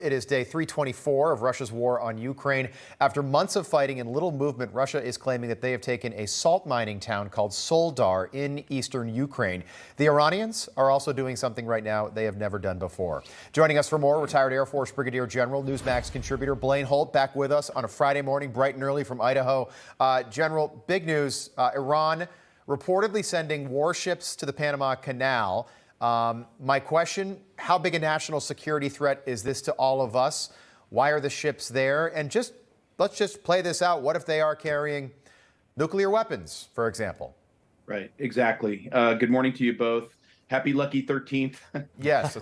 It is day 324 of Russia's war on Ukraine. After months of fighting and little movement, Russia is claiming that they have taken a salt mining town called Soledar in eastern Ukraine. The Iranians are also doing something right now they have never done before. Joining us for more, retired Air Force Brigadier General, Newsmax contributor Blaine Holt, back with us on a Friday morning, bright and early from Idaho. General, big news, Iran reportedly sending warships to the Panama Canal. My question, how big a national security threat is this to all of us? Why are the ships there? And let's just play this out. What if they are carrying nuclear weapons, for example? Right, exactly. Good morning to you both. Happy lucky 13th. Yes.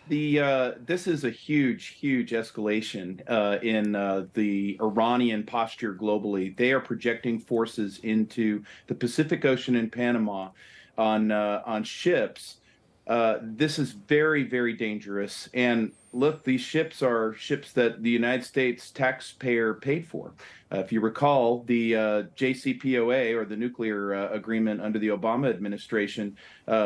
This is a huge escalation in the Iranian posture globally. They are projecting forces into the Pacific Ocean and Panama on ships. This is very dangerous. And look, these ships are ships that the United States taxpayer paid for. If you recall, the JCPOA, or the nuclear agreement under the Obama administration,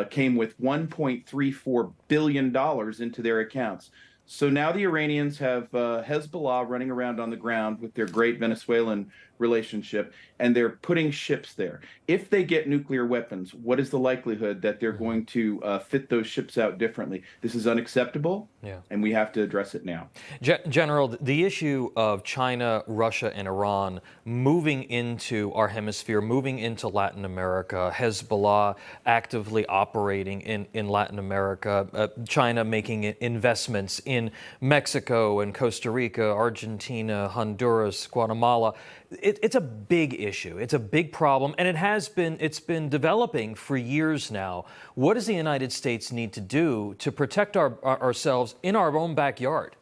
came with $1.34 billion into their accounts. So now the Iranians have Hezbollah running around on the ground with their great Venezuelan relationship, and they're putting ships there. If they get nuclear weapons, what is the likelihood that they're going to fit those ships out differently? This is unacceptable, and we have to address it now. General, the issue of China, Russia, and Iran moving into our hemisphere, moving into Latin America, Hezbollah actively operating in Latin America, China making investments in Mexico and Costa Rica, Argentina, Honduras, Guatemala. It's a big issue. It's a big problem, and it's been developing for years now. What does the United States need to do to protect ourselves in our own backyard?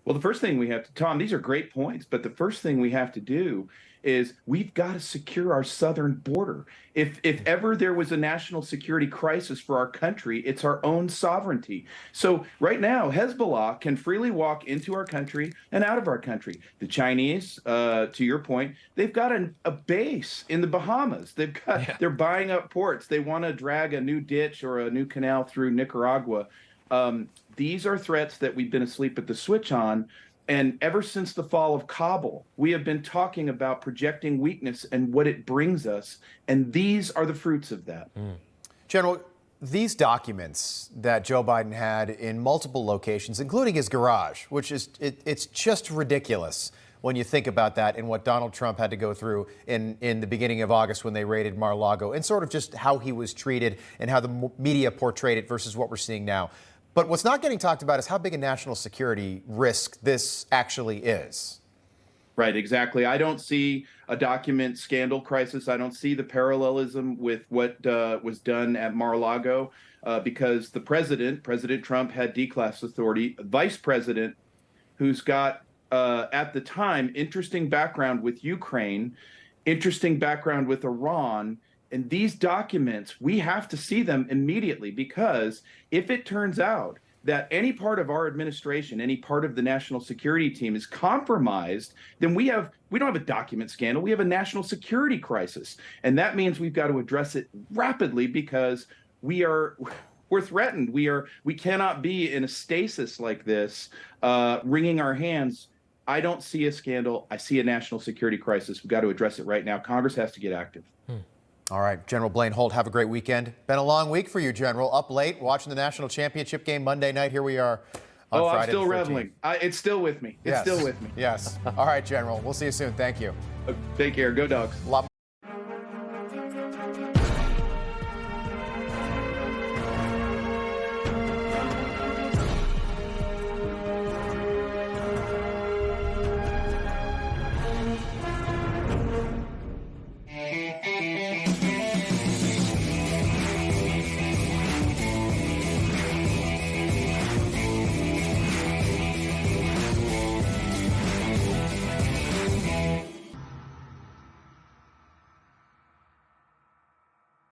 Well, the first thing we have to, Tom, these are great points, but the first thing we have to do is we've got to secure our southern border. If ever there was a national security crisis for our country, it's our own sovereignty. So right now, Hezbollah can freely walk into our country and out of our country. The Chinese, to your point, they've got a base in the Bahamas. They're buying up ports. They want to drag a new ditch or a new canal through Nicaragua. These are threats that we've been asleep at the switch on. And ever since the fall of Kabul, we have been talking about projecting weakness and what it brings us. And these are the fruits of that. General, these documents that Joe Biden had in multiple locations, including his garage, which is, it's just ridiculous when you think about that and what Donald Trump had to go through in the beginning of August when they raided Mar-a-Lago, and sort of just how he was treated and how the media portrayed it versus what we're seeing now. But what's not getting talked about is how big a national security risk this actually is. Right, exactly. I don't see a document scandal crisis. I don't see the parallelism with what was done at Mar-a-Lago because the President Trump, had D-class authority. Vice President, who's got, at the time, interesting background with Ukraine, interesting background with Iran. And these documents, we have to see them immediately, because if it turns out that any part of our administration, any part of the national security team is compromised, then we don't have a document scandal. We have a national security crisis. And that means we've got to address it rapidly, because we're threatened. We cannot be in a stasis like this, wringing our hands. I don't see a scandal. I see a national security crisis. We've got to address it right now. Congress has to get active. All right, General Blaine Holt, have a great weekend. Been a long week for you, General. Up late, watching the national championship game Monday night. Here we are on Friday. I'm still reveling. It's still with me. It's still with me. Yes. All right, General. We'll see you soon. Thank you. Take care. Go Dogs.